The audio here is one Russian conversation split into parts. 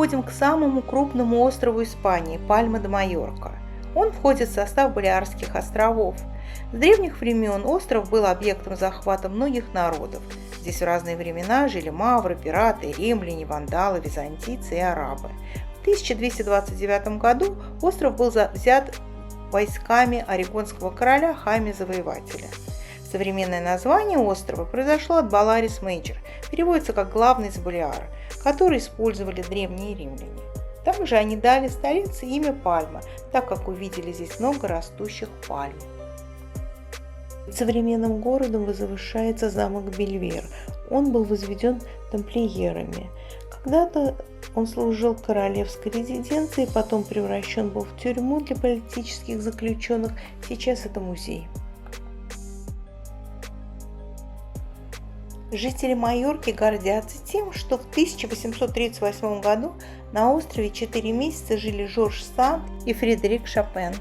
подходим к самому крупному острову Испании – Пальма-де-Майорка. Он входит в состав Балиарских островов. С древних времен остров был объектом захвата многих народов. Здесь в разные времена жили мавры, пираты, римляне, вандалы, византийцы и арабы. В 1229 году остров был взят войсками орегонского короля Хайме Завоевателя. Современное название острова произошло от Баларис Мейджор, переводится как «главный из Балиар», который использовали древние римляне. Также они дали столице имя Пальма, так как увидели здесь много растущих пальм. Современным городом возвышается замок Бельвер. Он был возведен тамплиерами. Когда-то он служил королевской резиденцией, потом превращен был в тюрьму для политических заключенных. Сейчас это музей. Жители Майорки гордятся тем, что в 1838 году на острове 4 месяца жили Жорж Санд и Фредерик Шопен.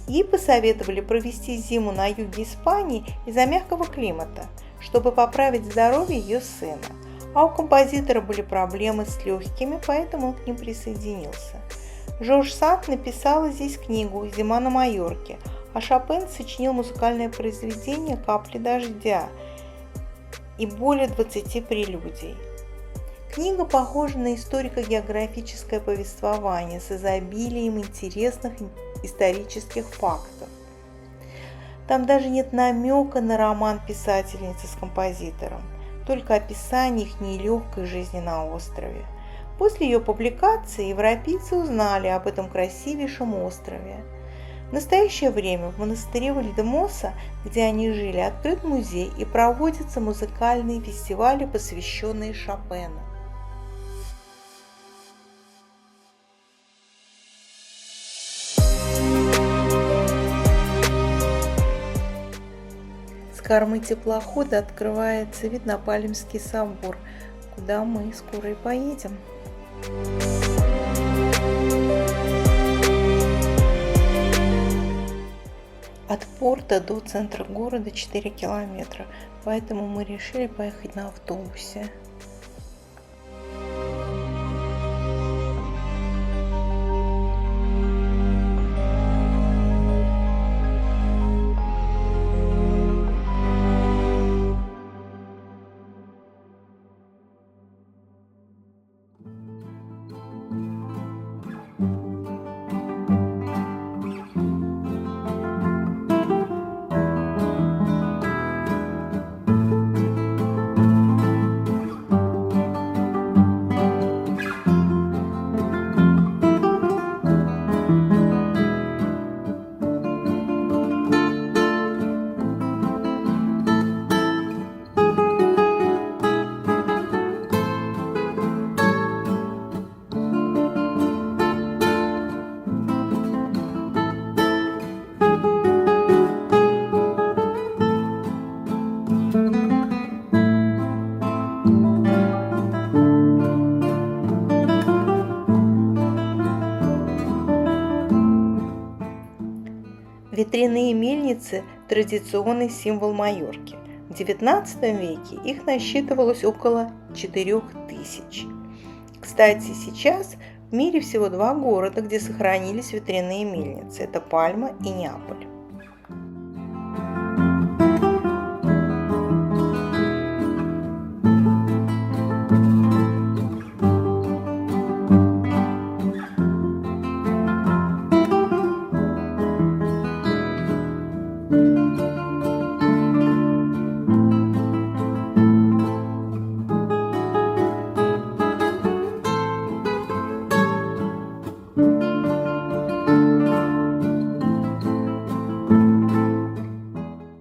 Ей посоветовали провести зиму на юге Испании из-за мягкого климата, чтобы поправить здоровье ее сына. А у композитора были проблемы с легкими, поэтому он к ним присоединился. Жорж Санд написала здесь книгу «Зима на Майорке», а Шопен сочинил музыкальное произведение «Капли дождя» и более 20 прелюдий. Книга похожа на историко-географическое повествование с изобилием интересных исторических фактов. Там даже нет намека на роман писательницы с композитором, только описание их нелегкой жизни на острове. После ее публикации европейцы узнали об этом красивейшем острове. В настоящее время в монастыре Вальдемоса, где они жили, открыт музей и проводятся музыкальные фестивали, посвященные Шопену. С кормы теплохода открывается вид на Пальмский собор, куда мы скоро и поедем. От порта до центра города 4 километра, поэтому мы решили поехать на автобусе. Ветряные мельницы – традиционный символ Майорки. В XIX веке их насчитывалось около 4000. Кстати, сейчас в мире всего 2 города, где сохранились ветряные мельницы – это Пальма и Неаполь.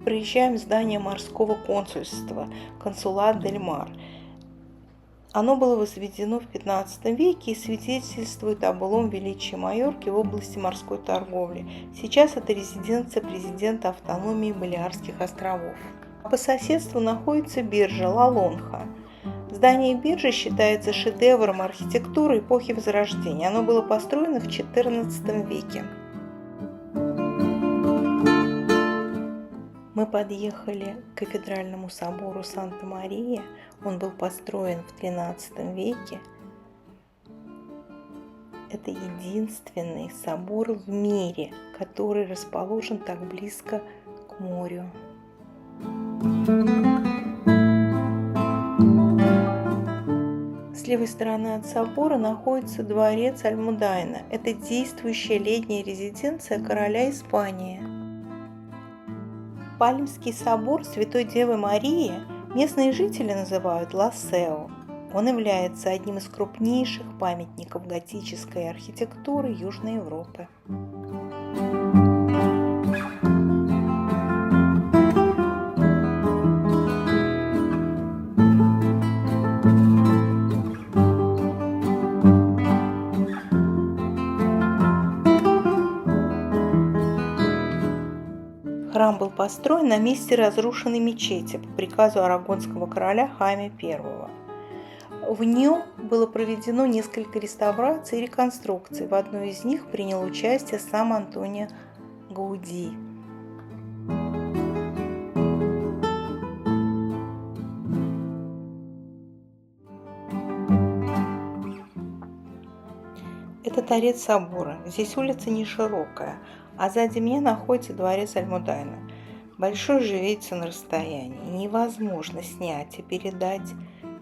Проезжаем здание морского консульства, консулат Дель Мар. Оно было возведено в XV веке и свидетельствует о былом величии Майорки в области морской торговли. Сейчас это резиденция президента автономии Балиарских островов. По соседству находится биржа Ла Лонха. Здание биржи считается шедевром архитектуры эпохи Возрождения. Оно было построено в XIV веке. Мы подъехали к кафедральному собору Санта-Мария. Он был построен в XIII веке. это единственный собор в мире, который расположен так близко к морю. С левой стороны от собора находится дворец Альмудайна. Это действующая летняя резиденция короля Испании. Пальмский собор Святой Девы Марии местные жители называют Ла-Сео. Он является одним из крупнейших памятников готической архитектуры Южной Европы. Храм был построен на месте разрушенной мечети по приказу арагонского короля Хайме I. В нем было проведено несколько реставраций и реконструкций. В одной из них принял участие сам Антонио Гауди. Это торец собора. Здесь улица не широкая, а сзади меня находится дворец Альмудайна. Большой же видится на расстоянии. Невозможно снять и передать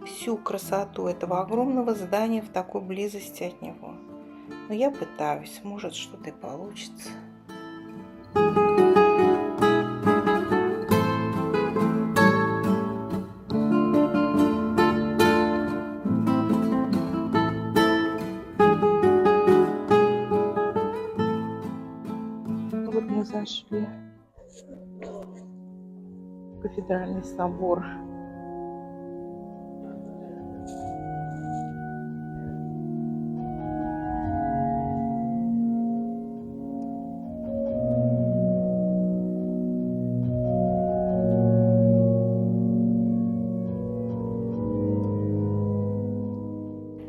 всю красоту этого огромного здания в такой близости от него. Но я пытаюсь, может, что-то и получится. Вот мы зашли в кафедральный собор.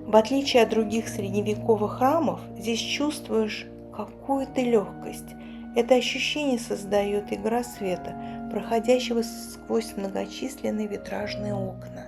В отличие от других средневековых храмов, здесь чувствуешь какую-то легкость. Это ощущение создает игра света, проходящего сквозь многочисленные витражные окна.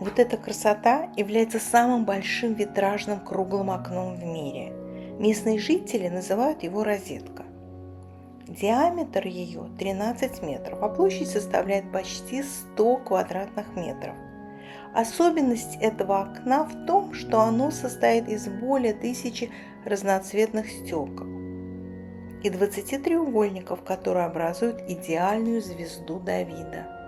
Вот эта красота является самым большим витражным круглым окном в мире. Местные жители называют его розетка. Диаметр ее 13 метров, а площадь составляет почти 100 квадратных метров. Особенность этого окна в том, что оно состоит из более 1000 разноцветных стекол и 20 треугольников, которые образуют идеальную звезду Давида.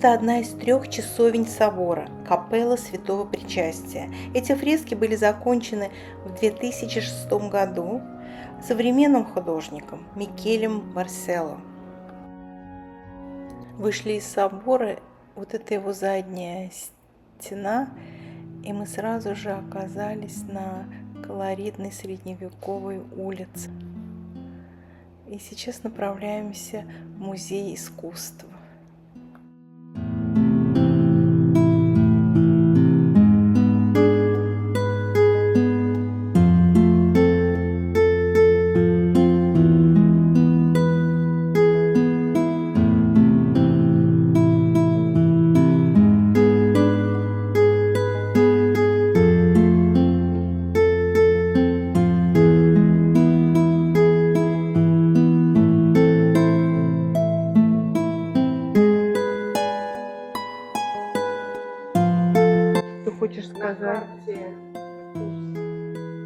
Это одна из 3 часовен собора – капелла Святого Причастия. Эти фрески были закончены в 2006 году современным художником Микелем Барсело. Вышли из собора, вот это его задняя стена, и мы сразу же оказались на колоритной средневековой улице. И сейчас направляемся в музей искусства. Хочешь сказать? На карте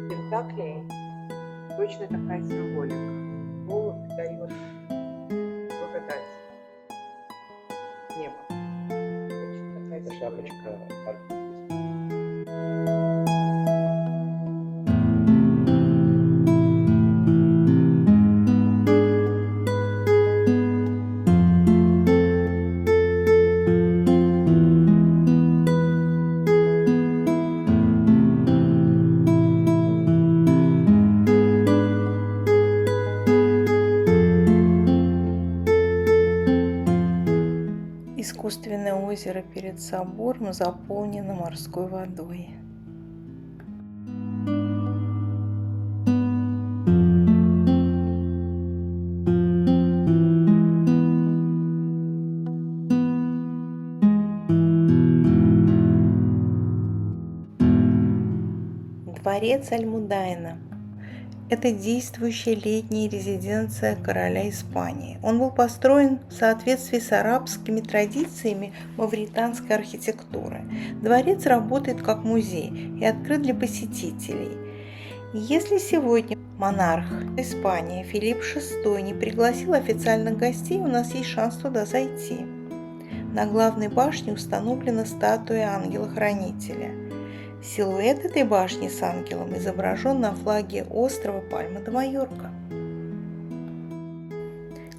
Пентаклей точно такая символика. Голубь дает благодать. Небо. Точно такая Это шапочка архиепископа. Искусственное озеро перед собором заполнено морской водой. Дворец Альмудайна. Это действующая летняя резиденция короля Испании. Он был построен в соответствии с арабскими традициями мавританской архитектуры. Дворец работает как музей и открыт для посетителей. Если сегодня монарх Испании Филипп VI не пригласил официальных гостей, у нас есть шанс туда зайти. На главной башне установлена статуя ангела-хранителя. Силуэт этой башни с ангелом изображен на флаге острова Пальма-де-Майорка.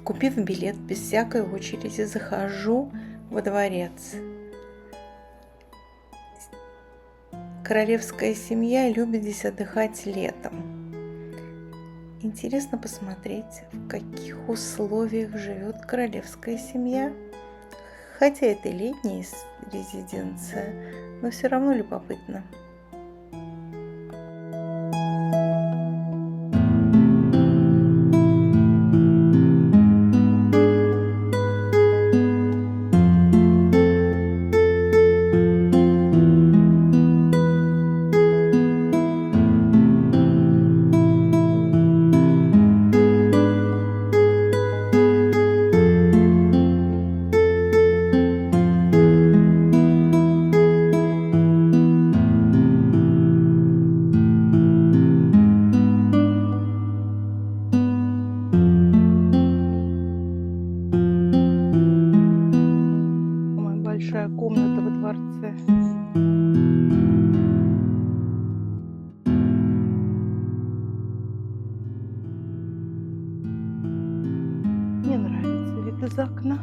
Купив билет, без всякой очереди захожу во дворец. Королевская семья любит здесь отдыхать летом. Интересно посмотреть, в каких условиях живет королевская семья. Хотя это летняя резиденция, но все равно любопытно. Большая комната во дворце. Мне нравится вид из окна.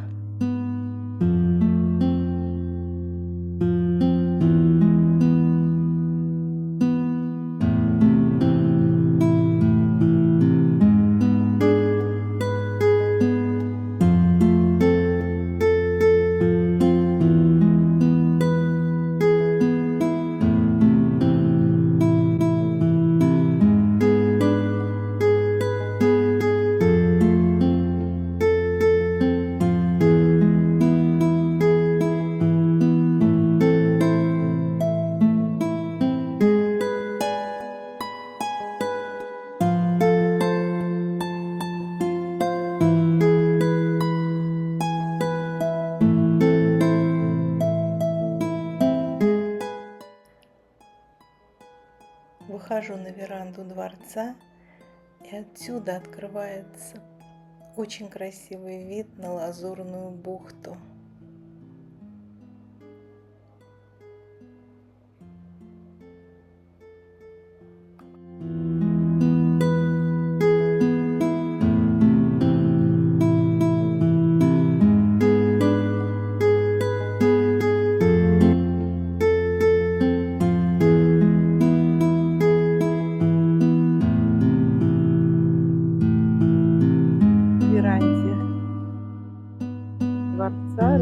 Выхожу на веранду дворца, и отсюда открывается очень красивый вид на Лазурную бухту.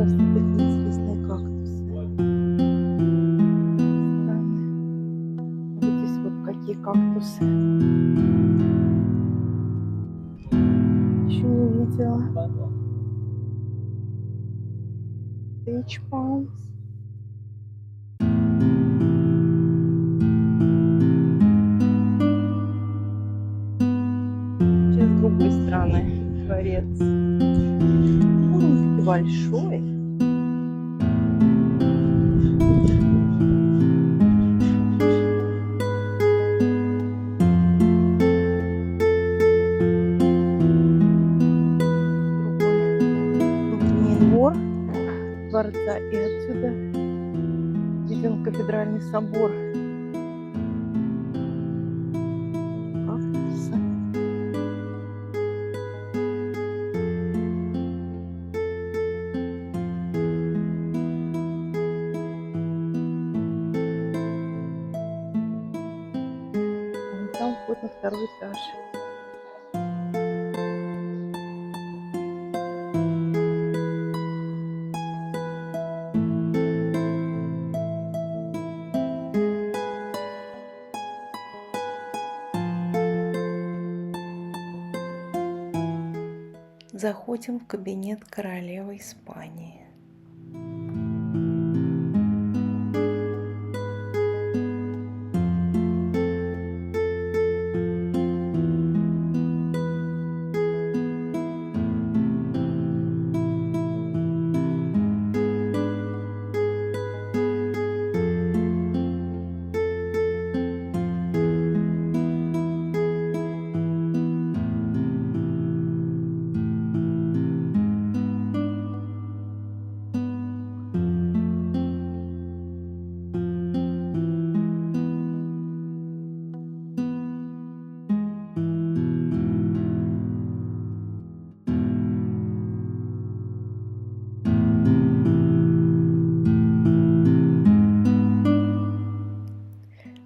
растут такие интересные кактусы. Странные. Вот здесь вот какие кактусы. Еще не видела. Stage palms. Сейчас с другой стороны дворец. Он таки большой. Дворца, и отсюда виден кафедральный собор. Кактусы. Вон там вход на второй этаж. Заходим в кабинет королевы Испании.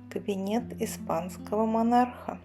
Кабинет испанского монарха.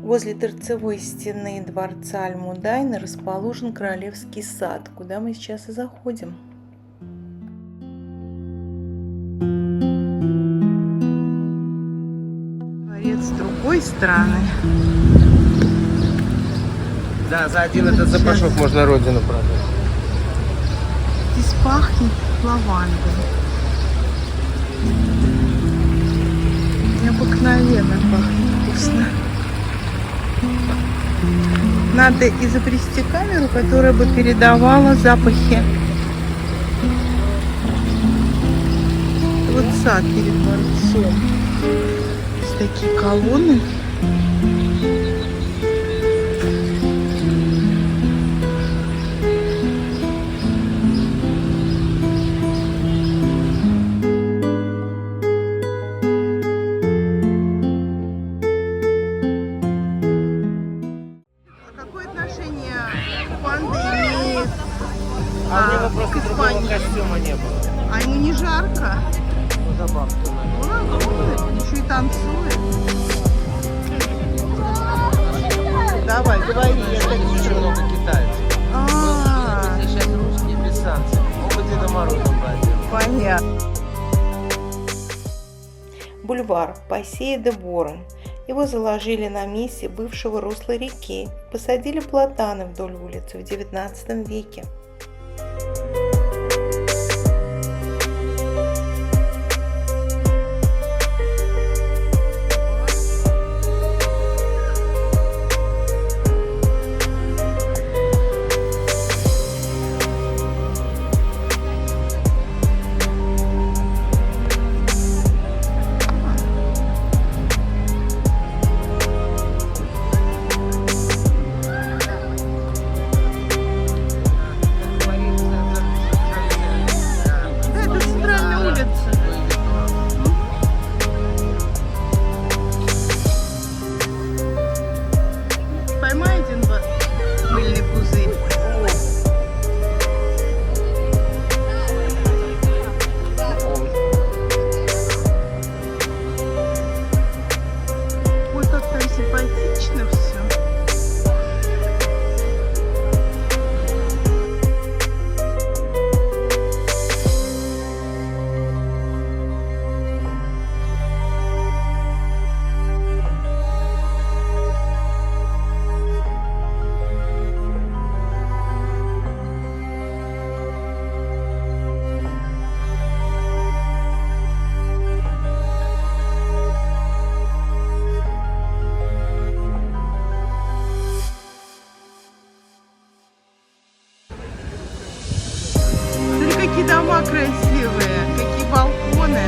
Возле торцевой стены дворца Альмудайна расположен королевский сад, куда мы сейчас и заходим. Дворец с другой стороны. Да, за один этот запашок можно родину продать. Здесь пахнет лавандой. Необыкновенно пахнет вкусно. Надо изобрести камеру, которая бы передавала запахи. Вот сад перед дворцом. Здесь такие колонны. К Испании костюма не было. А ему не жарко? Ну, забавно. Еще и танцует. Давай. говори, я так Здесь очень много китайцев. А, Здесь сейчас русские без санкций. Оба Деда Мороза брали. понятно. Бульвар Пассея де Борн. Его заложили на месте бывшего русла реки, посадили платаны вдоль улицы в XIX веке. Это центральная улица. Поймай один мыльный пузырь. Ой, как там симпатично все. Смотри, какие дома красивые, какие балконы.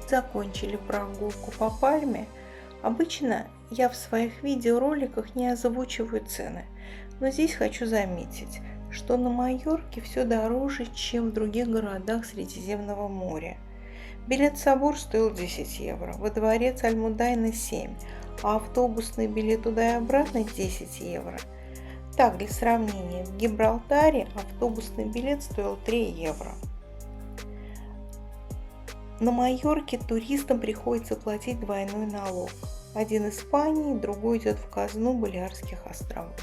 Закончили прогулку по Пальме. Обычно я в своих видеороликах не озвучиваю цены, но здесь хочу заметить, что на Майорке все дороже, чем в других городах Средиземного моря. Билет в собор стоил 10 евро, во дворец Альмудайна 7, а автобусный билет туда и обратно 10 евро. Так, для сравнения, в Гибралтаре автобусный билет стоил 3 евро. На Майорке туристам приходится платить двойной налог. Один Испании, другой идет в казну Балиарских островов.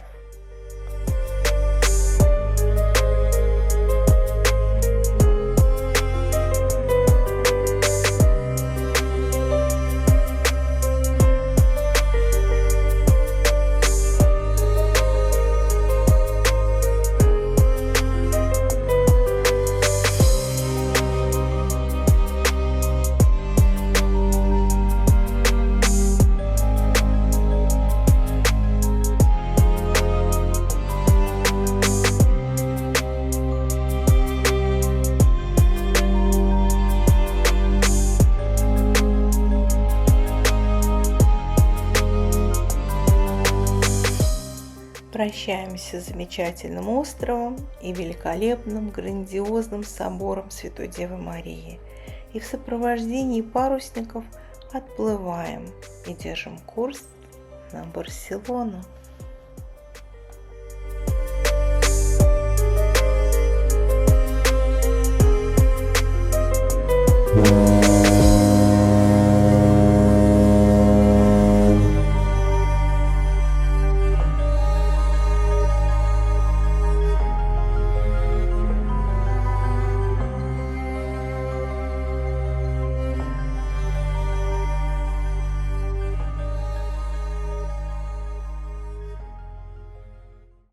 Прощаемся с замечательным островом и великолепным грандиозным собором Святой Девы Марии. И в сопровождении парусников отплываем и держим курс на Барселону.